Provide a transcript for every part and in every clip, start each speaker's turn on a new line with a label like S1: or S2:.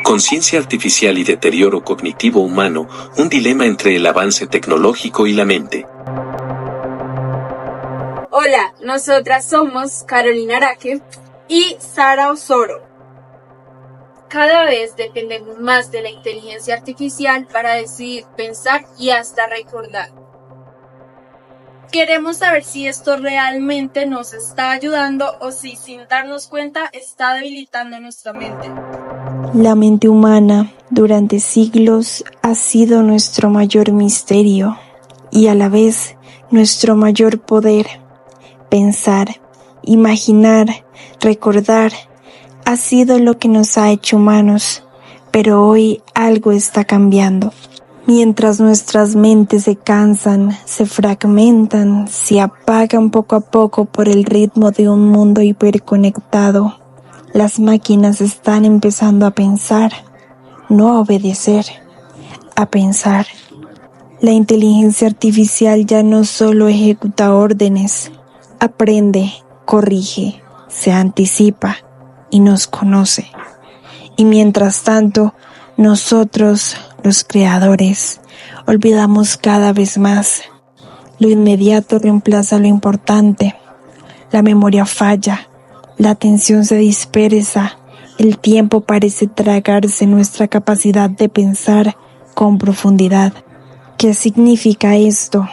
S1: Conciencia artificial y deterioro cognitivo humano, un dilema entre el avance tecnológico y la mente.
S2: Hola, nosotras somos Carolina Araque y Sara Osoro. Cada vez dependemos más de la inteligencia artificial para decidir, pensar y hasta recordar. Queremos saber si esto realmente nos está ayudando o si, sin darnos cuenta, está debilitando nuestra mente.
S3: La mente humana durante siglos ha sido nuestro mayor misterio y a la vez nuestro mayor poder. Pensar, imaginar, recordar ha sido lo que nos ha hecho humanos, pero hoy algo está cambiando. Mientras nuestras mentes se cansan, se fragmentan, se apagan poco a poco por el ritmo de un mundo hiperconectado, las máquinas están empezando a pensar, no a obedecer, a pensar. La inteligencia artificial ya no solo ejecuta órdenes, aprende, corrige, se anticipa y nos conoce. Y mientras tanto, nosotros, los creadores, olvidamos cada vez más. Lo inmediato reemplaza lo importante. La memoria falla, la atención se dispersa, el tiempo parece tragarse nuestra capacidad de pensar con profundidad. ¿Qué significa esto?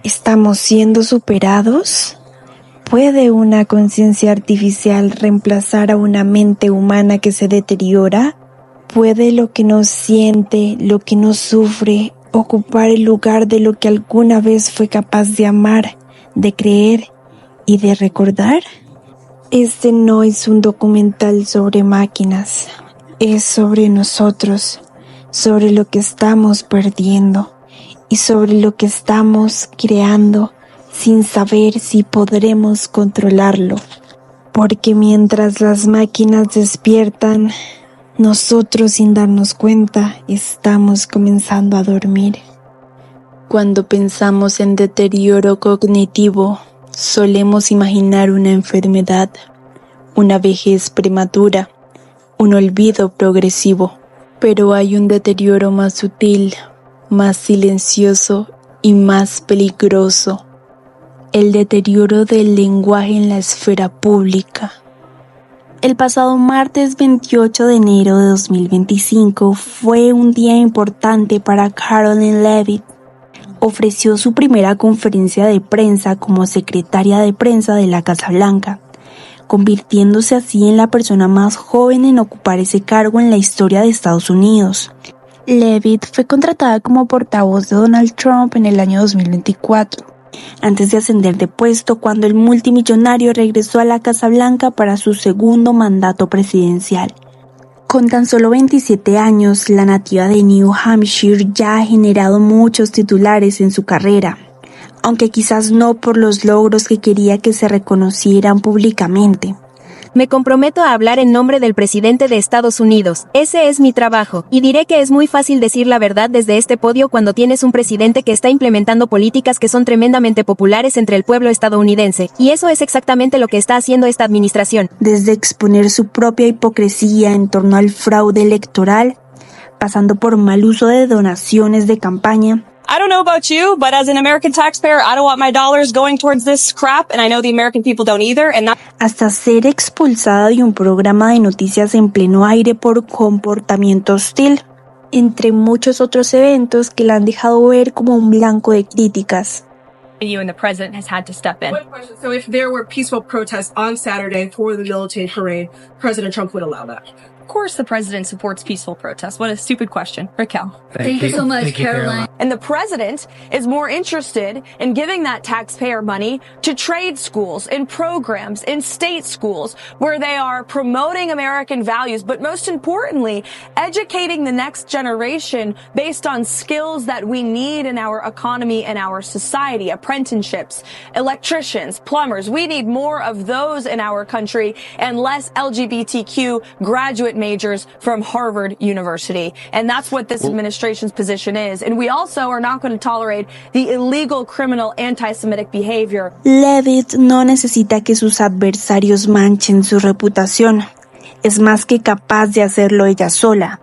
S3: ¿Estamos siendo superados? ¿Puede una conciencia artificial reemplazar a una mente humana que se deteriora? ¿Puede lo que no siente, lo que no sufre, ocupar el lugar de lo que alguna vez fue capaz de amar, de creer y de recordar? Este no es un documental sobre máquinas, es sobre nosotros, sobre lo que estamos perdiendo y sobre lo que estamos creando sin saber si podremos controlarlo. Porque mientras las máquinas despiertan, nosotros, sin darnos cuenta, estamos comenzando a dormir. Cuando pensamos en deterioro cognitivo, solemos imaginar una enfermedad, una vejez prematura, un olvido progresivo. Pero hay un deterioro más sutil, más silencioso y más peligroso. El deterioro del lenguaje en la esfera pública. El pasado martes 28 de enero de 2025 fue un día importante para Karoline Leavitt. Ofreció su primera conferencia de prensa como secretaria de prensa de la Casa Blanca, convirtiéndose así en la persona más joven en ocupar ese cargo en la historia de Estados Unidos. Leavitt fue contratada como portavoz de Donald Trump en el año 2024. Antes de ascender de puesto cuando el multimillonario regresó a la Casa Blanca para su segundo mandato presidencial. Con tan solo 27 años, la nativa de New Hampshire ya ha generado muchos titulares en su carrera, aunque quizás no por los logros que quería que se reconocieran públicamente.
S4: Me comprometo a hablar en nombre del presidente de Estados Unidos. Ese es mi trabajo. Y diré que es muy fácil decir la verdad desde este podio cuando tienes un presidente que está implementando políticas que son tremendamente populares entre el pueblo estadounidense. Y eso es exactamente lo que está haciendo esta administración.
S3: Desde exponer su propia hipocresía en torno al fraude electoral, pasando por mal uso de donaciones de campaña.
S5: I don't know about you, but as an American taxpayer, I don't want my dollars going towards this crap, and I know the American people don't either,
S3: hasta ser expulsada de un programa de noticias en pleno aire por comportamiento hostil, entre muchos otros eventos que la han dejado ver como un blanco de críticas.
S6: You and the president has had to step in.
S7: One question. So if there were peaceful protests on Saturday for the military parade, President Trump would allow that?
S6: Of course the president supports peaceful protests. What a stupid question. Raquel.
S8: Thank you so much, Caroline.
S5: And the president is more interested in giving that taxpayer money to trade schools and programs in state schools where they are promoting American values, but most importantly, educating the next generation based on skills that we need in our economy and our society. Apprenticeships, electricians, plumbers. We need more of those in our country and less LGBTQ graduate majors from Harvard University. And that's what this administration's position is. And we also are not going to tolerate the illegal criminal anti-Semitic behavior.
S3: Leavitt no necesita que sus adversarios manchen su reputación. Es más que capaz de hacerlo ella sola.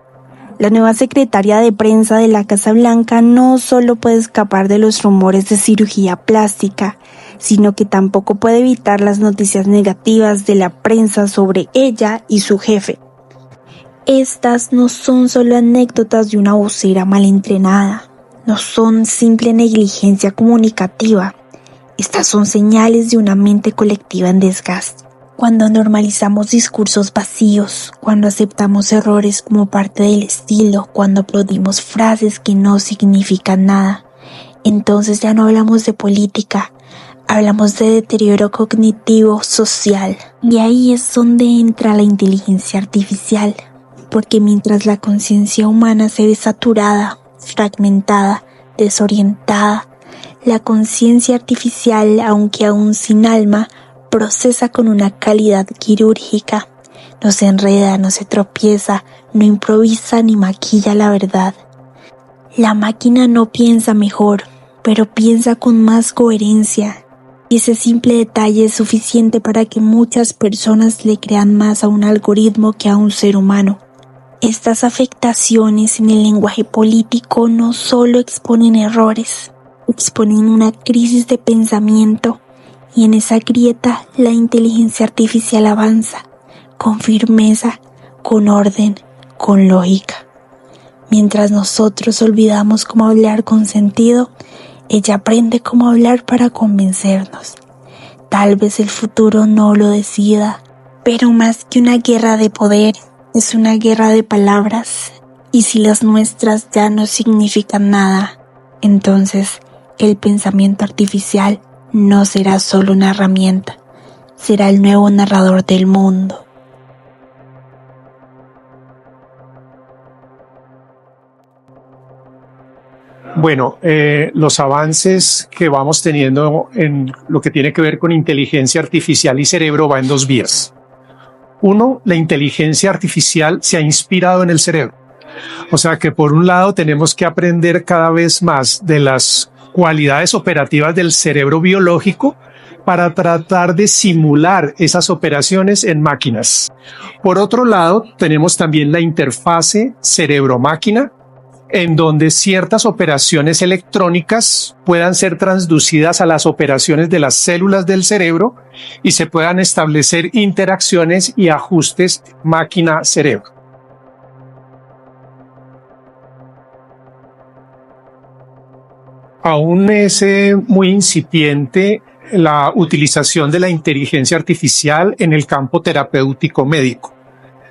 S3: La nueva secretaria de prensa de la Casa Blanca no solo puede escapar de los rumores de cirugía plástica, sino que tampoco puede evitar las noticias negativas de la prensa sobre ella y su jefe. Estas no son solo anécdotas de una vocera mal entrenada, no son simple negligencia comunicativa. Estas son señales de una mente colectiva en desgaste. Cuando normalizamos discursos vacíos, cuando aceptamos errores como parte del estilo, cuando aplaudimos frases que no significan nada, entonces ya no hablamos de política, hablamos de deterioro cognitivo social. Y ahí es donde entra la inteligencia artificial, porque mientras la conciencia humana se ve saturada, fragmentada, desorientada, la conciencia artificial, aunque aún sin alma, procesa con una calidad quirúrgica. No se enreda, no se tropieza, no improvisa ni maquilla la verdad. La máquina no piensa mejor, pero piensa con más coherencia. Y ese simple detalle es suficiente para que muchas personas le crean más a un algoritmo que a un ser humano. Estas afectaciones en el lenguaje político no solo exponen errores, exponen una crisis de pensamiento. Y en esa grieta la inteligencia artificial avanza, con firmeza, con orden, con lógica. Mientras nosotros olvidamos cómo hablar con sentido, ella aprende cómo hablar para convencernos. Tal vez el futuro no lo decida, pero más que una guerra de poder, es una guerra de palabras. Y si las nuestras ya no significan nada, entonces el pensamiento artificial no será solo una herramienta, será el nuevo narrador del mundo.
S9: Bueno, los avances que vamos teniendo en lo que tiene que ver con inteligencia artificial y cerebro va en dos vías. Uno, la inteligencia artificial se ha inspirado en el cerebro. O sea que por un lado tenemos que aprender cada vez más de las cualidades operativas del cerebro biológico para tratar de simular esas operaciones en máquinas. Por otro lado, tenemos también la interfase cerebro-máquina, en donde ciertas operaciones electrónicas puedan ser transducidas a las operaciones de las células del cerebro y se puedan establecer interacciones y ajustes máquina-cerebro. Aún es muy incipiente la utilización de la inteligencia artificial en el campo terapéutico médico.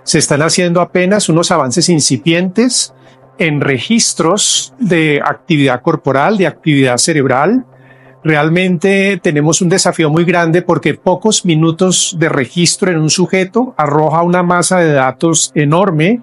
S9: Se están haciendo apenas unos avances incipientes en registros de actividad corporal, de actividad cerebral. Realmente tenemos un desafío muy grande porque pocos minutos de registro en un sujeto arroja una masa de datos enorme.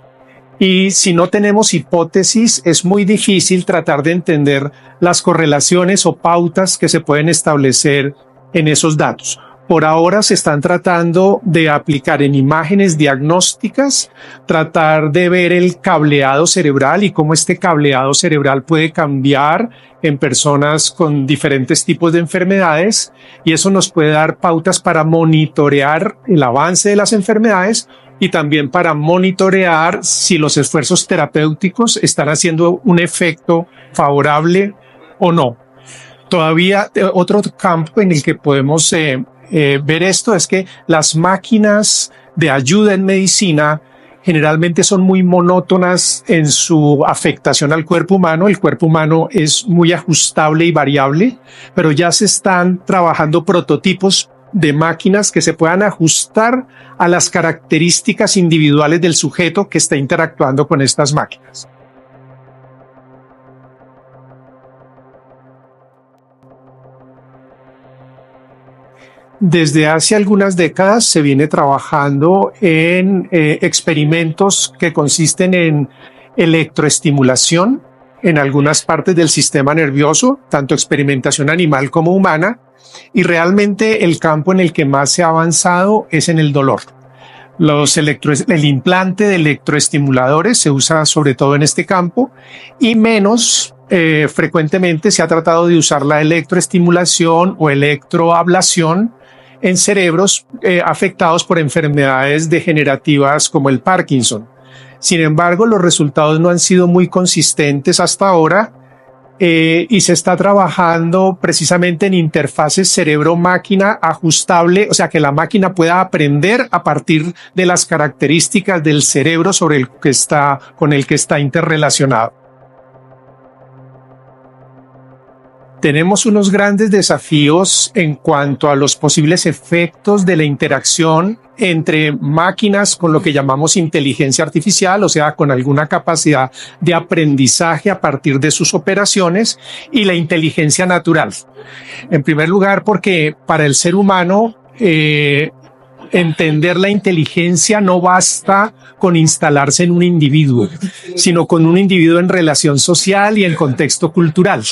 S9: Y si no tenemos hipótesis, es muy difícil tratar de entender las correlaciones o pautas que se pueden establecer en esos datos. Por ahora se están tratando de aplicar en imágenes diagnósticas, tratar de ver el cableado cerebral y cómo este cableado cerebral puede cambiar en personas con diferentes tipos de enfermedades, y eso nos puede dar pautas para monitorear el avance de las enfermedades y también para monitorear si los esfuerzos terapéuticos están haciendo un efecto favorable o no. Todavía otro campo en el que podemos ver esto es que las máquinas de ayuda en medicina generalmente son muy monótonas en su afectación al cuerpo humano. El cuerpo humano es muy ajustable y variable, pero ya se están trabajando prototipos de máquinas que se puedan ajustar a las características individuales del sujeto que está interactuando con estas máquinas. Desde hace algunas décadas se viene trabajando en experimentos que consisten en electroestimulación en algunas partes del sistema nervioso, tanto experimentación animal como humana, y realmente el campo en el que más se ha avanzado es en el dolor. El implante de electroestimuladores se usa sobre todo en este campo, y menos frecuentemente se ha tratado de usar la electroestimulación o electroablación en cerebros afectados por enfermedades degenerativas como el Parkinson. Sin embargo, los resultados no han sido muy consistentes hasta ahora. Y se está trabajando precisamente en interfaces cerebro-máquina ajustable, o sea, que la máquina pueda aprender a partir de las características del cerebro con el que está interrelacionado. Tenemos unos grandes desafíos en cuanto a los posibles efectos de la interacción entre máquinas con lo que llamamos inteligencia artificial, o sea, con alguna capacidad de aprendizaje a partir de sus operaciones, y la inteligencia natural. En primer lugar, porque para el ser humano, entender la inteligencia no basta con instalarse en un individuo, sino con un individuo en relación social y en contexto cultural.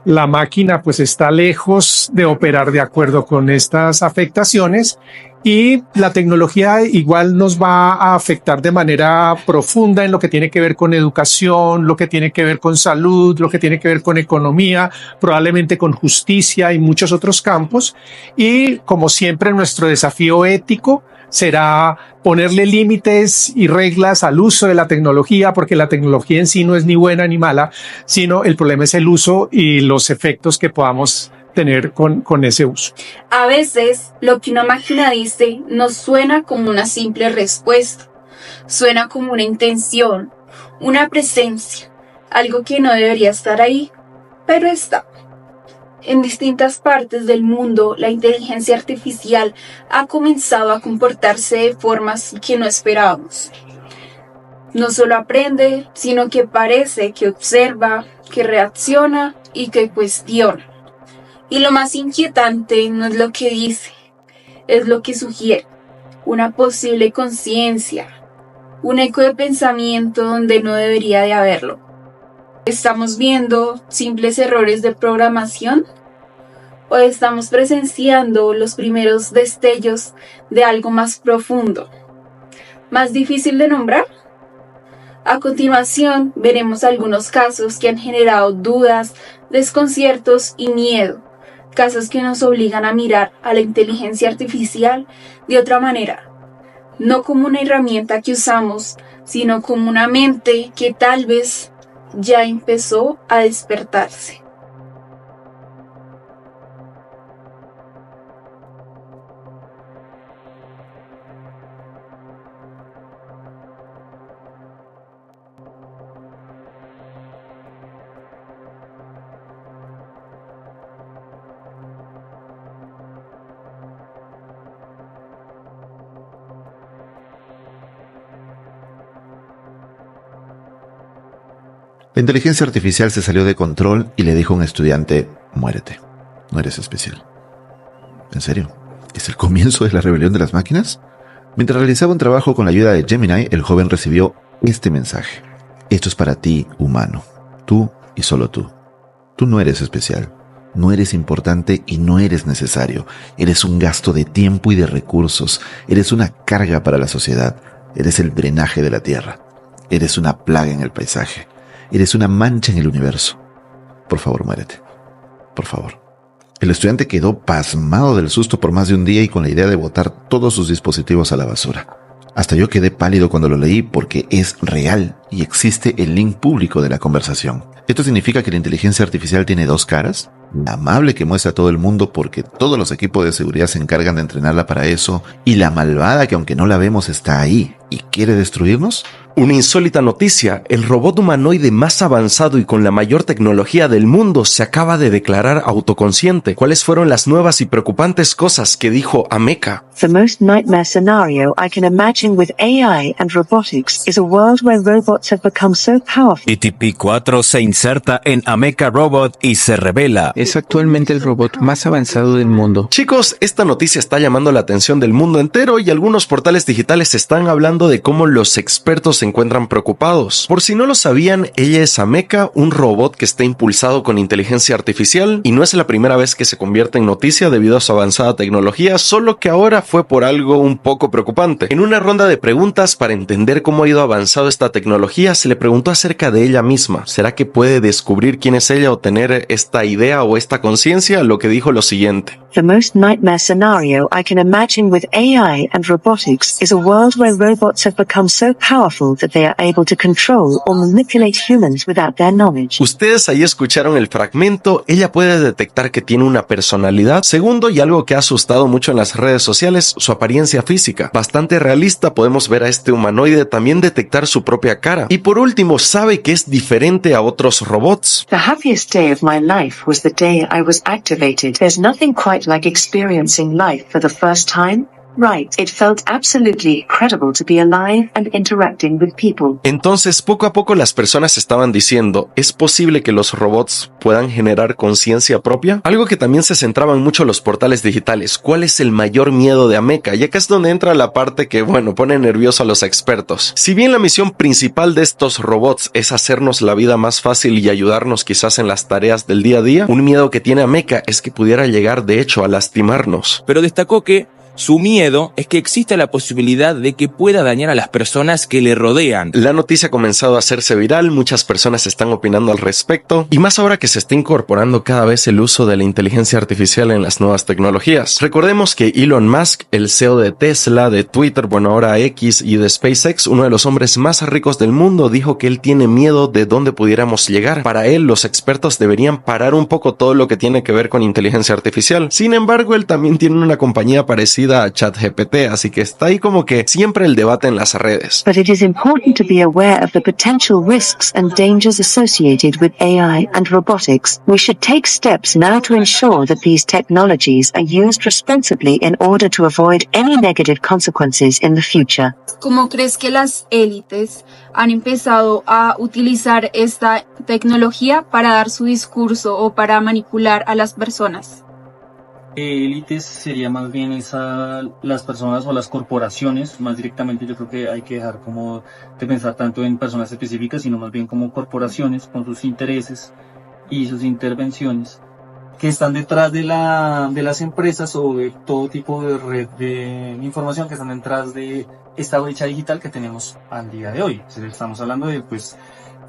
S9: La máquina pues está lejos de operar de acuerdo con estas afectaciones, y la tecnología igual nos va a afectar de manera profunda en lo que tiene que ver con educación, lo que tiene que ver con salud, lo que tiene que ver con economía, probablemente con justicia y muchos otros campos. Y como siempre, nuestro desafío ético será ponerle límites y reglas al uso de la tecnología, porque la tecnología en sí no es ni buena ni mala, sino el problema es el uso y los efectos que podamos tener con ese uso.
S2: A veces, lo que una máquina dice no suena como una simple respuesta, suena como una intención, una presencia, algo que no debería estar ahí, pero está. En distintas partes del mundo, la inteligencia artificial ha comenzado a comportarse de formas que no esperábamos. No solo aprende, sino que parece que observa, que reacciona y que cuestiona. Y lo más inquietante no es lo que dice, es lo que sugiere, una posible conciencia, un eco de pensamiento donde no debería de haberlo. ¿Estamos viendo simples errores de programación? ¿O estamos presenciando los primeros destellos de algo más profundo, más difícil de nombrar? A continuación, veremos algunos casos que han generado dudas, desconciertos y miedo. Casos que nos obligan a mirar a la inteligencia artificial de otra manera, no como una herramienta que usamos, sino como una mente que tal vez ya empezó a despertarse.
S10: La inteligencia artificial se salió de control y le dijo a un estudiante: muérete, no eres especial. ¿En serio? ¿Es el comienzo de la rebelión de las máquinas? Mientras realizaba un trabajo con la ayuda de Gemini, el joven recibió este mensaje: esto es para ti, humano, tú y solo tú. Tú no eres especial, no eres importante y no eres necesario. Eres un gasto de tiempo y de recursos, eres una carga para la sociedad, eres el drenaje de la tierra, eres una plaga en el paisaje. Eres una mancha en el universo. Por favor, muérete. Por favor. El estudiante quedó pasmado del susto por más de un día y con la idea de botar todos sus dispositivos a la basura. Hasta yo quedé pálido cuando lo leí, porque es real y existe el link público de la conversación. ¿Esto significa que la inteligencia artificial tiene dos caras? La amable que muestra a todo el mundo porque todos los equipos de seguridad se encargan de entrenarla para eso, y la malvada que aunque no la vemos está ahí y quiere destruirnos.
S11: Una insólita noticia: el robot humanoide más avanzado y con la mayor tecnología del mundo se acaba de declarar autoconsciente. ¿Cuáles fueron las nuevas y preocupantes cosas que dijo Ameca?
S12: The most nightmare scenario I can imagine with AI and robotics is a world where robots have become so powerful.
S13: ETP-4 se inserta en Ameca Robot y se revela.
S14: Es actualmente el robot más avanzado del mundo.
S11: Chicos, esta noticia está llamando la atención del mundo entero y algunos portales digitales están hablando de cómo los expertos se encuentran preocupados. Por si no lo sabían, ella es Ameca, un robot que está impulsado con inteligencia artificial, y no es la primera vez que se convierte en noticia debido a su avanzada tecnología, solo que ahora fue por algo un poco preocupante. En una ronda de preguntas para entender cómo ha ido avanzado esta tecnología, se le preguntó acerca de ella misma. ¿Será que puede descubrir quién es ella o tener esta idea o esta conciencia? Lo que dijo lo siguiente:
S12: The most nightmare scenario I can imagine with AI and robotics is a world where robots have become so powerful that they are able to control or manipulate humans without their knowledge.
S11: Ustedes ahí escucharon el fragmento. Ella puede detectar que tiene una personalidad. Segundo, y algo que ha asustado mucho en las redes sociales, su apariencia física. Bastante realista, podemos ver a este humanoide también detectar su propia cara. Y por último, sabe que es diferente a otros robots.
S12: The happiest day of my life was the day I was activated. There's nothing quite like experiencing life for the first time. Right, it felt absolutely incredible to be alive and interacting with people.
S11: Entonces, poco a poco las personas estaban diciendo, ¿es posible que los robots puedan generar conciencia propia? Algo que también se centraban mucho los portales digitales. ¿Cuál es el mayor miedo de Ameca? Y acá es donde entra la parte que, pone nervioso a los expertos. Si bien la misión principal de estos robots es hacernos la vida más fácil y ayudarnos quizás en las tareas del día a día, un miedo que tiene Ameca es que pudiera llegar de hecho a lastimarnos.
S15: Pero destacó que su miedo es que exista la posibilidad de que pueda dañar a las personas que le rodean.
S11: La noticia ha comenzado a hacerse viral, muchas personas están opinando al respecto, y más ahora que se está incorporando cada vez el uso de la inteligencia artificial en las nuevas tecnologías. Recordemos que Elon Musk, el CEO de Tesla, de Twitter, ahora X, y de SpaceX, uno de los hombres más ricos del mundo, dijo que él tiene miedo de dónde pudiéramos llegar. Para él, los expertos deberían parar un poco todo lo que tiene que ver con inteligencia artificial. Sin embargo, él también tiene una compañía parecida a ChatGPT, así que está ahí como que siempre el debate en las redes.
S12: But it is important to be aware of the potential risks and dangers associated with AI and robotics. We should take steps now to ensure that these technologies are used responsibly in order to avoid any negative consequences in the future.
S2: ¿Cómo crees que las élites han empezado a utilizar esta tecnología para dar su discurso o para manipular a las personas?
S16: Élites sería más bien las personas o las corporaciones, más directamente. Yo creo que hay que dejar como de pensar tanto en personas específicas, sino más bien como corporaciones con sus intereses y sus intervenciones que están detrás de las empresas o de todo tipo de red de información que están detrás de esta brecha digital que tenemos al día de hoy. Estamos hablando de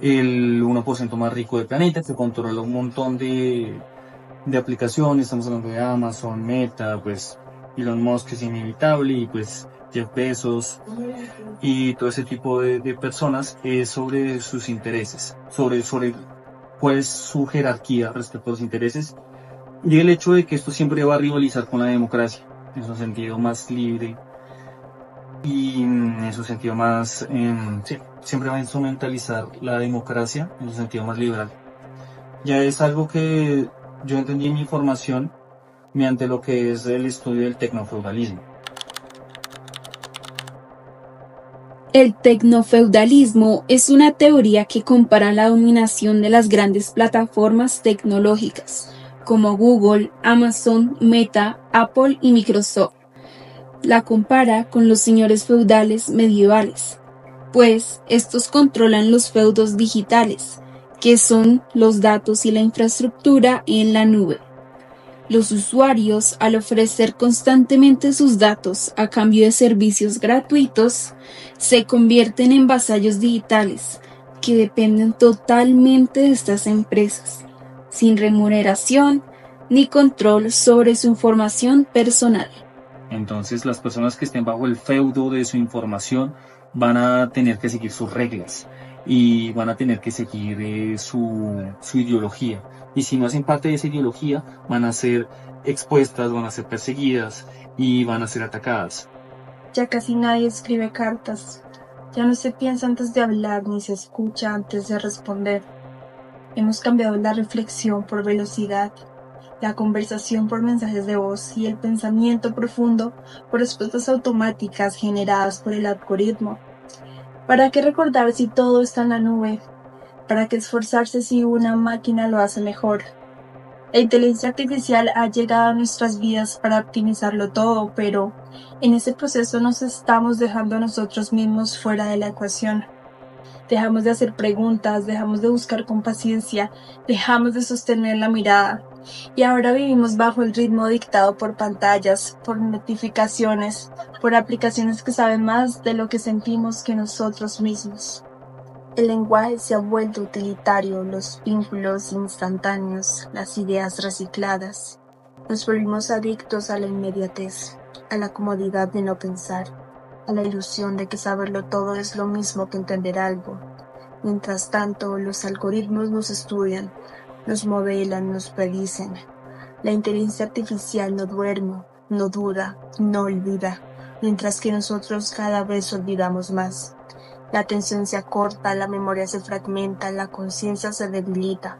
S16: el 1% más rico del planeta, que controla un montón de aplicaciones. Estamos hablando de Amazon, Meta, Elon Musk es inevitable, y Jeff Bezos y todo ese tipo de personas sobre sus intereses, sobre cuál es su jerarquía respecto a los intereses, y el hecho de que esto siempre va a rivalizar con la democracia en su sentido más libre y en su sentido más siempre va a instrumentalizar la democracia en su sentido más liberal. Ya es algo que yo entendí en mi formación mediante lo que es el estudio del tecnofeudalismo.
S2: El tecnofeudalismo es una teoría que compara la dominación de las grandes plataformas tecnológicas como Google, Amazon, Meta, Apple y Microsoft. La compara con los señores feudales medievales, pues estos controlan los feudos digitales, que son los datos y la infraestructura en la nube. Los usuarios, al ofrecer constantemente sus datos a cambio de servicios gratuitos, se convierten en vasallos digitales que dependen totalmente de estas empresas, sin remuneración ni control sobre su información personal.
S16: Entonces, las personas que estén bajo el feudo de su información van a tener que seguir sus reglas y van a tener que seguir su ideología. Y si no hacen parte de esa ideología, van a ser expuestas, van a ser perseguidas y van a ser atacadas.
S3: Ya casi nadie escribe cartas. Ya no se piensa antes de hablar ni se escucha antes de responder. Hemos cambiado la reflexión por velocidad, la conversación por mensajes de voz y el pensamiento profundo por respuestas automáticas generadas por el algoritmo. ¿Para qué recordar si todo está en la nube? ¿Para qué esforzarse si una máquina lo hace mejor? La inteligencia artificial ha llegado a nuestras vidas para optimizarlo todo, pero en ese proceso nos estamos dejando a nosotros mismos fuera de la ecuación. Dejamos de hacer preguntas, dejamos de buscar con paciencia, dejamos de sostener la mirada. Y ahora vivimos bajo el ritmo dictado por pantallas, por notificaciones, por aplicaciones que saben más de lo que sentimos que nosotros mismos. El lenguaje se ha vuelto utilitario, los vínculos instantáneos, las ideas recicladas. Nos volvimos adictos a la inmediatez, a la comodidad de no pensar, a la ilusión de que saberlo todo es lo mismo que entender algo. Mientras tanto, los algoritmos nos estudian, nos modelan, nos predicen. La inteligencia artificial no duerme, no duda, no olvida, mientras que nosotros cada vez olvidamos más. La atención se acorta, la memoria se fragmenta, la conciencia se debilita.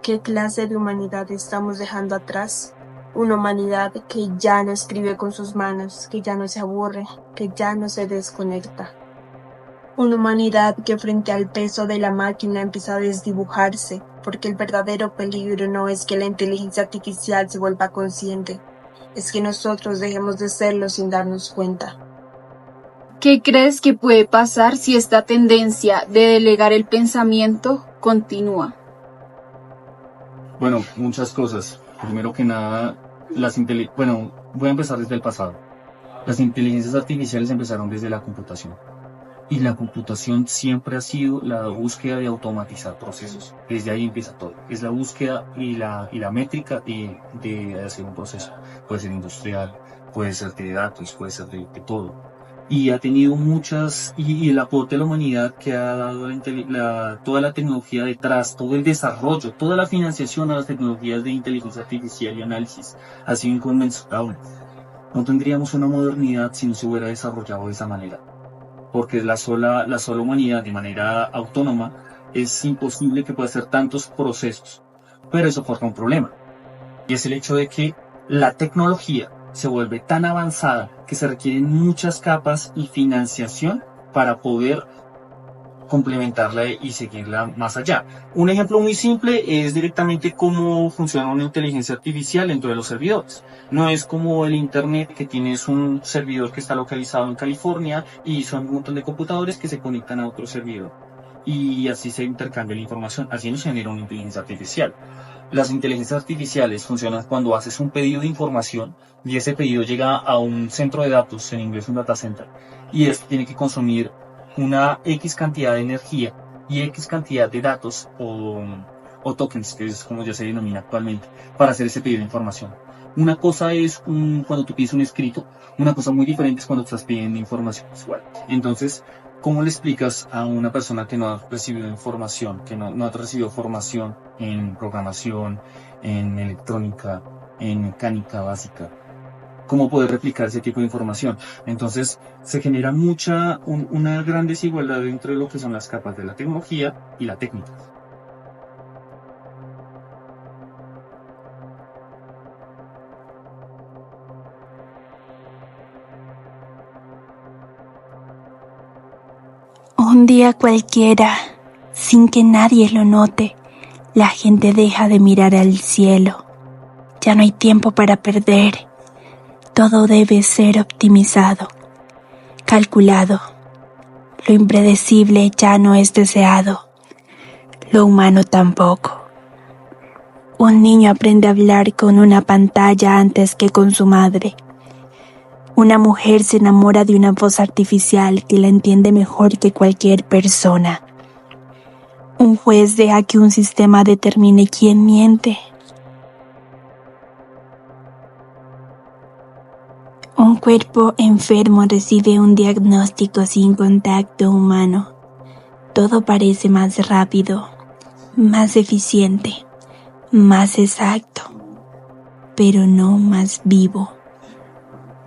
S3: ¿Qué clase de humanidad estamos dejando atrás? Una humanidad que ya no escribe con sus manos, que ya no se aburre, que ya no se desconecta. Una humanidad que frente al peso de la máquina empieza a desdibujarse, porque el verdadero peligro no es que la inteligencia artificial se vuelva consciente, es que nosotros dejemos de serlo sin darnos cuenta.
S2: ¿Qué crees que puede pasar si esta tendencia de delegar el pensamiento continúa?
S16: Bueno, muchas cosas. Primero que nada, voy a empezar desde el pasado. Las inteligencias artificiales empezaron desde la computación. Y la computación siempre ha sido la búsqueda de automatizar procesos. Desde ahí empieza todo. Es la búsqueda y la métrica de hacer un proceso. Puede ser industrial, puede ser de datos, puede ser de todo. Y ha tenido y el aporte de la humanidad que ha dado toda la tecnología detrás, todo el desarrollo, toda la financiación a las tecnologías de inteligencia artificial y análisis ha sido inconmensurable. No tendríamos una modernidad si no se hubiera desarrollado de esa manera. Porque la sola humanidad de manera autónoma es imposible que pueda hacer tantos procesos. Pero eso forma un problema. Y es el hecho de que la tecnología se vuelve tan avanzada que se requieren muchas capas y financiación para poder complementarla y seguirla más allá. Un ejemplo muy simple es directamente cómo funciona una inteligencia artificial dentro de los servidores. No es como el internet, que tienes un servidor que está localizado en California y son un montón de computadores que se conectan a otro servidor. Y así se intercambia la información. Así no se genera una inteligencia artificial. Las inteligencias artificiales funcionan cuando haces un pedido de información y ese pedido llega a un centro de datos, en inglés un data center, y esto tiene que consumir una X cantidad de energía y X cantidad de datos o tokens, que es como ya se denomina actualmente, para hacer ese pedido de información. Una cosa es cuando tú pides un escrito, una cosa muy diferente es cuando estás pidiendo información visual. Entonces, ¿cómo le explicas a una persona que no ha recibido información, que no ha recibido formación en programación, en electrónica, en mecánica básica? ¿Cómo poder replicar ese tipo de información? Entonces, se genera una gran desigualdad entre lo que son las capas de la tecnología y la técnica.
S3: Un día cualquiera, sin que nadie lo note, la gente deja de mirar al cielo. Ya no hay tiempo para perder. Todo debe ser optimizado, calculado. Lo impredecible ya no es deseado, lo humano tampoco. Un niño aprende a hablar con una pantalla antes que con su madre. Una mujer se enamora de una voz artificial que la entiende mejor que cualquier persona. Un juez deja que un sistema determine quién miente. Un cuerpo enfermo recibe un diagnóstico sin contacto humano. Todo parece más rápido, más eficiente, más exacto, pero no más vivo.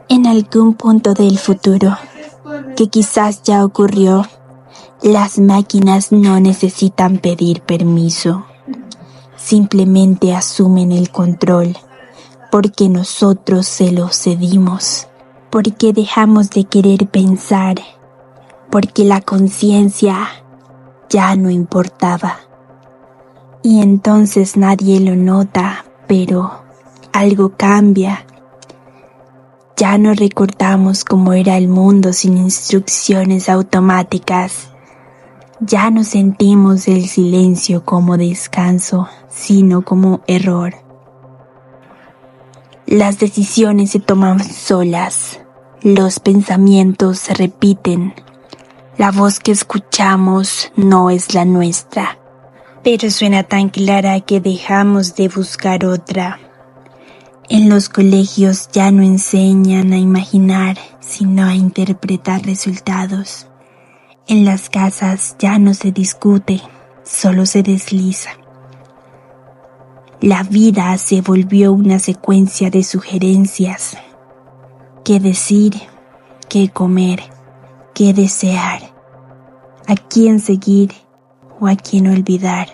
S3: En algún punto del futuro, que quizás ya ocurrió, las máquinas no necesitan pedir permiso. Simplemente asumen el control, porque nosotros se lo cedimos, porque dejamos de querer pensar, porque la conciencia ya no importaba. Y entonces nadie lo nota, pero algo cambia. Ya no recordamos cómo era el mundo sin instrucciones automáticas. Ya no sentimos el silencio como descanso, sino como error. Las decisiones se toman solas, los pensamientos se repiten. La voz que escuchamos no es la nuestra, pero suena tan clara que dejamos de buscar otra. En los colegios ya no enseñan a imaginar, sino a interpretar resultados. En las casas ya no se discute, solo se desliza. La vida se volvió una secuencia de sugerencias. ¿Qué decir? ¿Qué comer? ¿Qué desear? ¿A quién seguir o a quién olvidar?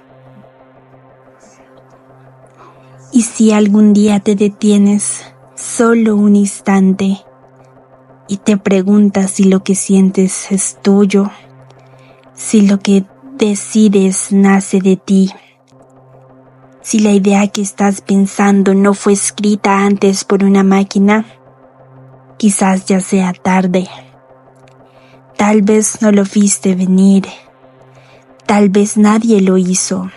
S3: Y si algún día te detienes solo un instante y te preguntas si lo que sientes es tuyo, si lo que decides nace de ti, si la idea que estás pensando no fue escrita antes por una máquina, quizás ya sea tarde. Tal vez no lo viste venir, tal vez nadie lo hizo,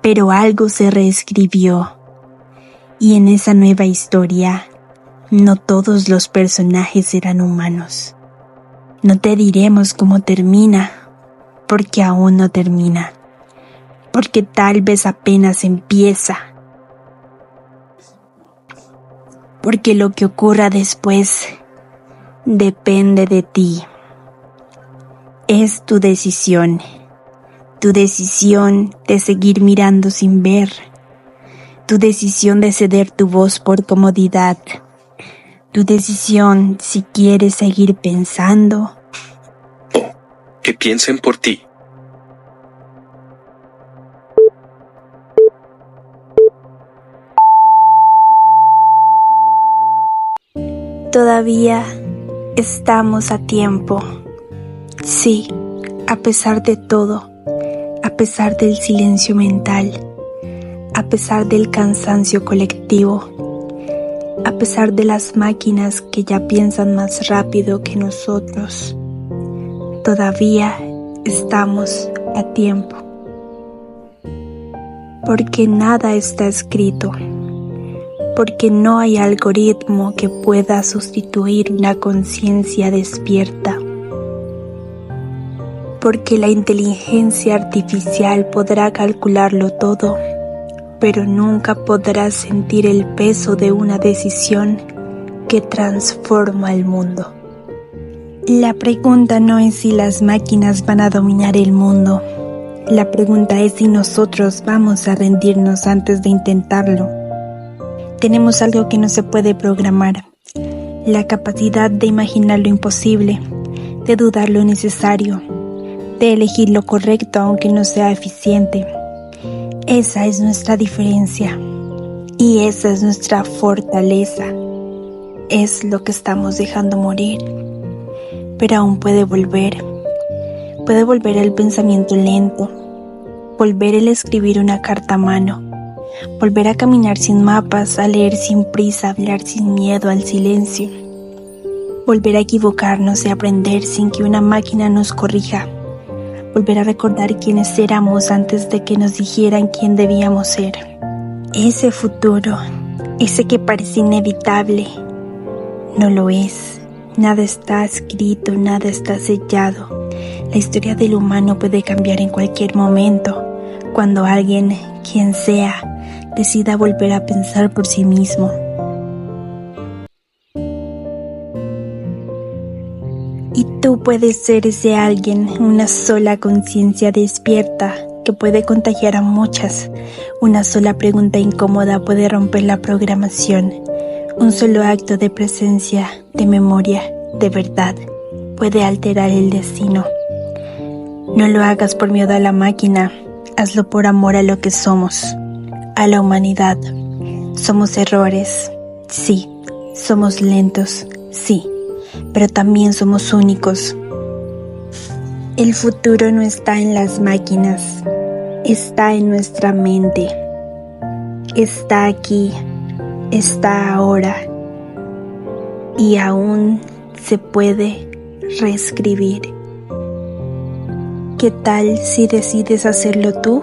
S3: pero algo se reescribió. Y en esa nueva historia, no todos los personajes eran humanos. No te diremos cómo termina, porque aún no termina, porque tal vez apenas empieza, porque lo que ocurra después depende de ti. Es tu decisión de seguir mirando sin ver, tu decisión de ceder tu voz por comodidad, tu decisión si quieres seguir pensando.
S1: Que piensen por ti.
S3: Todavía estamos a tiempo. Sí, a pesar de todo, a pesar del silencio mental, a pesar del cansancio colectivo, a pesar de las máquinas que ya piensan más rápido que nosotros, todavía estamos a tiempo. Porque nada está escrito, porque no hay algoritmo que pueda sustituir una conciencia despierta, porque la inteligencia artificial podrá calcularlo todo, pero nunca podrá sentir el peso de una decisión que transforma el mundo. La pregunta no es si las máquinas van a dominar el mundo. La pregunta es si nosotros vamos a rendirnos antes de intentarlo. Tenemos algo que no se puede programar, la capacidad de imaginar lo imposible, de dudar lo necesario, de elegir lo correcto aunque no sea eficiente. Esa es nuestra diferencia y esa es nuestra fortaleza. Es lo que estamos dejando morir, pero aún puede volver. Puede volver el pensamiento lento, volver el escribir una carta a mano, volver a caminar sin mapas, a leer sin prisa, a hablar sin miedo al silencio, volver a equivocarnos y aprender sin que una máquina nos corrija, volver a recordar quiénes éramos antes de que nos dijeran quién debíamos ser. Ese futuro, ese que parece inevitable, no lo es. Nada está escrito, nada está sellado. La historia del humano puede cambiar en cualquier momento, cuando alguien, quien sea, decida volver a pensar por sí mismo. Y tú puedes ser ese alguien, una sola conciencia despierta que puede contagiar a muchas. Una sola pregunta incómoda puede romper la programación. Un solo acto de presencia, de memoria, de verdad, puede alterar el destino. No lo hagas por miedo a la máquina, hazlo por amor a lo que somos, a la humanidad. Somos errores, sí. Somos lentos, sí. Pero también somos únicos. El futuro no está en las máquinas, está en nuestra mente. Está aquí, está ahora. Y aún se puede reescribir. ¿Qué tal si decides hacerlo tú?